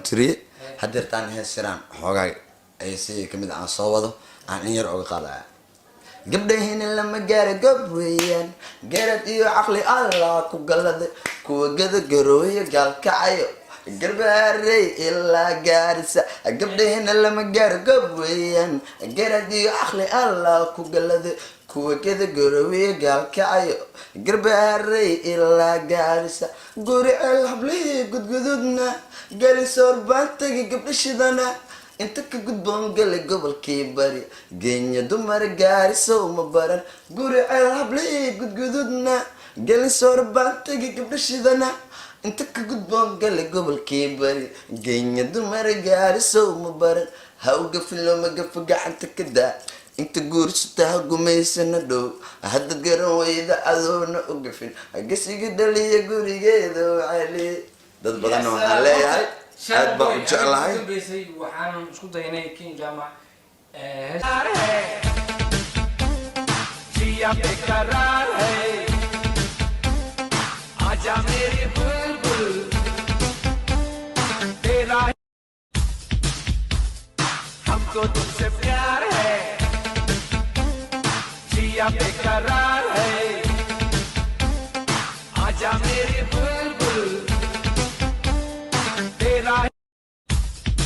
tiriye hadeertaan heesiraan xoogaa ay si kamid aan soo wado aan in yar uga qaadaya gabdhahina lama gaaro gob weeyaan garad iyo caqli allah ku galada kuwa gada garooyo gaalkacayo garbaarey ilaa gaarisa gabdhahina lama gaaro gob weeyaan garad iyo caqli allah ku galada kuwa gada garooyo gaalkacayo garbaarey ilaa gaarisa guriceel hablihii gudgududna galisoor baan tagi gabdhashidana inta ka gudboon galay gobolkii bari geenya dumar gaariso uma baran guriceel hablihii gudgududna galisoor baan tagi gabdhashidana inta ka gudboon galay gobolkii bari geenya dumar gaariso uma baran ha uga filoma gafa gacanta ka daa inta guursata ha gumaysana dhow hadda garan weyda adoona u gafin hagasiga dhaliya gurigeeda cali dad badan waxaan leeyahay aad baan u jeclahay waxaan isku daynay kin jaamac जिया बेकरार है आजा मेरी बुलबुल तेरा हमको तुमसे